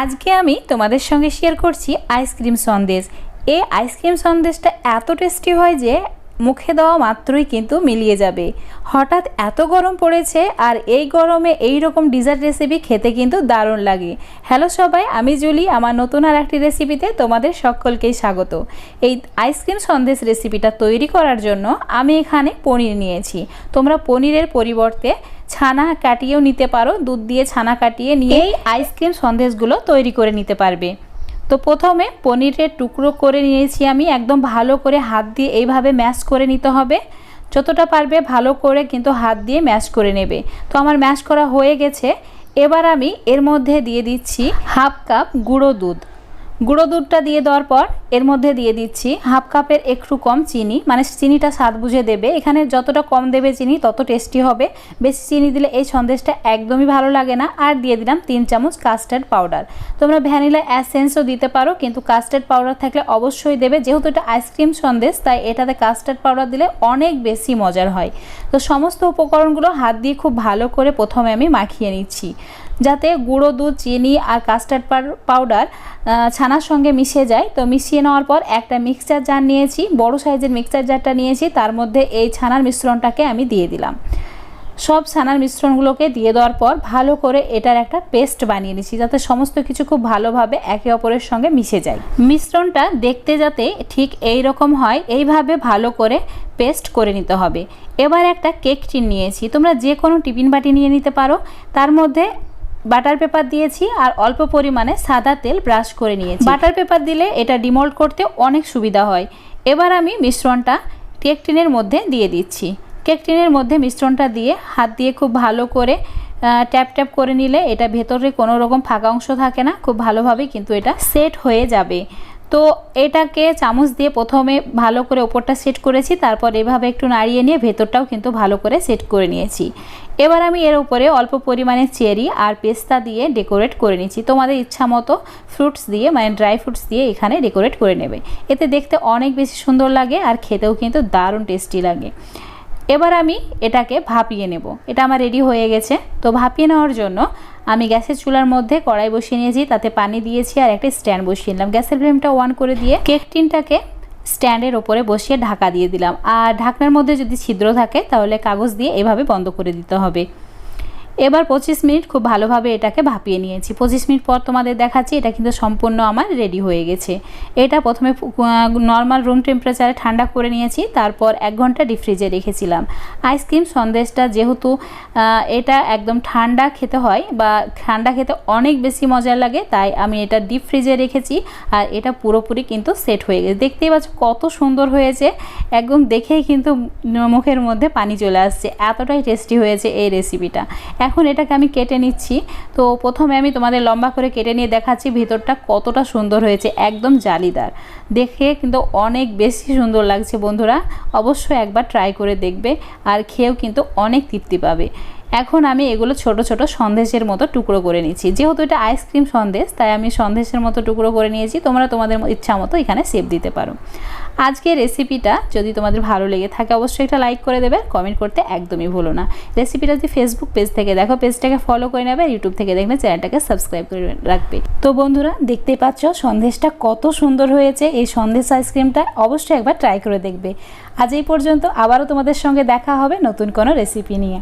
আজকে আমি তোমাদের সঙ্গে শেয়ার করছি আইসক্রিম সন্দেশ। এই আইসক্রিম সন্দেশটা এত টেস্টি হয় যে মুখে দেওয়া মাত্রই কিন্তু মিলিয়ে যাবে। হঠাৎ এত গরম পড়েছে আর এই গরমে এই রকম ডিজার্ট রেসিপি খেতে কিন্তু দারুণ লাগে। হ্যালো সবাই, আমি জুলি। আমার নতুন আর একটি রেসিপিতে তোমাদের সকলকেই স্বাগত। এই আইসক্রিম সন্দেশ রেসিপিটা তৈরি করার জন্য আমি এখানে পনির নিয়েছি। তোমরা পনিরের পরিবর্তে ছানা কাটিয়েও নিতে পারো। দুধ দিয়ে ছানা কাটিয়ে নিয়ে এই আইসক্রিম সন্দেশগুলো তৈরি করে নিতে পারবে। তো প্রথমে পনিরের টুকরো করে নিয়েছি আমি। একদম ভালো করে হাত দিয়ে এইভাবে ম্যাশ করে নিতে হবে। যতটা পারবে ভালো করে কিন্তু হাত দিয়ে ম্যাশ করে নেবে। তো আমার ম্যাশ করা হয়ে গেছে। এবার আমি এর মধ্যে দিয়ে দিচ্ছি হাফ কাপ গুঁড়ো দুধ। গুঁড়ো দুধটা দিয়ে দেওয়ার পর এর মধ্যে দিয়ে দিচ্ছি হাফ কাপের একটু কম চিনি, মানে চিনিটা স্বাদ বুঝে দেবে। এখানে যতটা কম দেবে চিনি তত টেস্টি হবে। বেশি চিনি দিলে এই সন্দেশটা একদমই ভালো লাগে না। আর দিয়ে দিলাম 3 চামচ কাস্টার্ড পাউডার। তোমরা ভ্যানিলা এসেন্সও দিতে পারো, কিন্তু কাস্টার্ড পাউডার থাকলে অবশ্যই দেবে। যেহেতু এটা আইসক্রিম সন্দেশ তাই এটাতে কাস্টার্ড পাউডার দিলে অনেক বেশি মজার হয়। তো সমস্ত উপকরণগুলো হাত দিয়ে খুব ভালো করে প্রথমে আমি মাখিয়ে নিচ্ছি, যাতে গুঁড়ো দুধ, চিনি আর কাস্টার্ড পাউডার ছানার সঙ্গে মিশে যায়। তো মিশিয়ে নেওয়ার পর একটা মিক্সচার জার নিয়েছি, বড় সাইজের মিক্সচার জারটা নিয়েছি। তার মধ্যে এই ছানার মিশ্রণটাকে আমি দিয়ে দিলাম। সব ছানার মিশ্রণগুলোকে দিয়ে দেওয়ার পর ভালো করে এটার একটা পেস্ট বানিয়ে নিচ্ছি, যাতে সমস্ত কিছু খুব ভালোভাবে একে অপরের সঙ্গে মিশে যায়। মিশ্রণটা দেখতে যাতে ঠিক এই রকম হয়, এইভাবে ভালো করে পেস্ট করে নিতে হবে। এবার একটা কেক টিন নিয়েছি, তোমরা যে কোনো টিফিন বাটি নিয়ে নিতে পারো। তার মধ্যে বাটার পেপার দিয়েছি আর অল্প পরিমাণে সাদা তেল ব্রাশ করে নিয়েছি। বাটার পেপার দিলে এটা ডিমোল্ড করতে অনেক সুবিধা হয়। এবার আমি মিশ্রণটা কেক টিনের মধ্যে দিয়ে দিচ্ছি। কেক টিনের মধ্যে মিশ্রণটা দিয়ে হাত দিয়ে খুব ভালো করে ট্যাপ ট্যাপ করে নিলে এটা ভেতরে কোনো রকম ফাঁকা অংশ থাকে না, খুব ভালোভাবে কিন্তু এটা সেট হয়ে যাবে। তো এটাকে চামচ দিয়ে প্রথমে ভালো করে ওপরটা সেট করেছি, তারপর এভাবে একটু নাড়িয়ে নিয়ে ভেতরটাও কিন্তু ভালো করে সেট করে নিয়েছি। এবার আমি এর উপরে অল্প পরিমাণে চেরি আর পেস্তা দিয়ে ডেকোরেট করে নিচ্ছি। তোমাদের ইচ্ছা মতো ফ্রুটস দিয়ে, মানে ড্রাই ফ্রুটস দিয়ে এখানে ডেকোরেট করে নেবে। এতে দেখতে অনেক বেশি সুন্দর লাগে আর খেতেও কিন্তু দারুণ টেস্টি লাগে। এবার আমি এটাকে ভাপিয়ে নেব। এটা আমার রেডি হয়ে গেছে। তো ভাপিয়ে নেওয়ার জন্য আমি গ্যাসের চুলার মধ্যে কড়াই বসিয়ে নিয়েছি, তাতে পানি দিয়েছি আর একটা স্ট্যান্ড বসিয়ে নিলাম। গ্যাসের ফ্লেমটা অন করে দিয়ে কেক টিনটাকে স্ট্যান্ডের ওপরে বসিয়ে ঢাকা দিয়ে দিলাম। আর ঢাকনার মধ্যে যদি ছিদ্র থাকে তাহলে কাগজ দিয়ে এভাবে বন্ধ করে দিতে হবে। এবার 25 মিনিট খুব ভালোভাবে এটাকে ভাপিয়ে নিয়েছি। 25 মিনিট পর তোমাদের দেখাচ্ছি এটা কিন্তু সম্পূর্ণ আমার রেডি হয়ে গেছে। এটা প্রথমে নর্মাল রুম টেম্পারেচারে ঠান্ডা করে নিয়েছি, তারপর 1 ঘন্টা ডিপ ফ্রিজে রেখেছিলাম। আইসক্রিম সন্দেশটা যেহেতু এটা একদম ঠান্ডা খেতে হয় বা ঠান্ডা খেতে অনেক বেশি মজার লাগে, তাই আমি এটা ডিপ ফ্রিজে রেখেছি। আর এটা পুরোপুরি কিন্তু সেট হয়ে গেছে। দেখতেই পাচ্ছ কত সুন্দর হয়েছে, একদম দেখেই কিন্তু মুখের মধ্যে পানি চলে আসছে। এতটাই টেস্টি হয়েছে এই রেসিপিটা। এখন এটাকে আমি কেটে নিচ্ছি। তো প্রথমে আমি তোমাদের লম্বা করে কেটে নিয়ে দেখাচ্ছি ভিতরটা কতটা সুন্দর হয়েছে, একদম জালিদার। দেখে কিন্তু অনেক বেশি সুন্দর লাগছে। বন্ধুরা অবশ্যই একবার ট্রাই করে দেখবে আর খেয়েও কিন্তু অনেক তৃপ্তি পাবে। এখন আমি এগুলো ছোট ছোট সন্দেশের মতো টুকরো করে নিচ্ছি। যেহেতু এটা আইসক্রিম সন্দেশ তাই আমি সন্দেশের মতো টুকরো করে নিয়েছি। তোমরা তোমাদের ইচ্ছা মতো এখানে শেপ দিতে পারো। আজকের রেসিপিটা যদি তোমাদের ভালো লেগে থাকে অবশ্যই একটা লাইক করে দেবে, কমেন্ট করতে একদমই ভুলো না। রেসিপিটা যদি ফেসবুক পেজ থেকে দেখো পেজটাকে ফলো করে নেবে, ইউটিউব থেকে দেখবে চ্যানেলটাকে সাবস্ক্রাইব করে রাখবে। তো বন্ধুরা দেখতেই পাচ্ছ সন্দেশটা কত সুন্দর হয়েছে। এই সন্দেশ আইসক্রিমটা অবশ্যই একবার ট্রাই করে দেখবে। আজ এই পর্যন্ত, আবারও তোমাদের সঙ্গে দেখা হবে নতুন কোনো রেসিপি নিয়ে।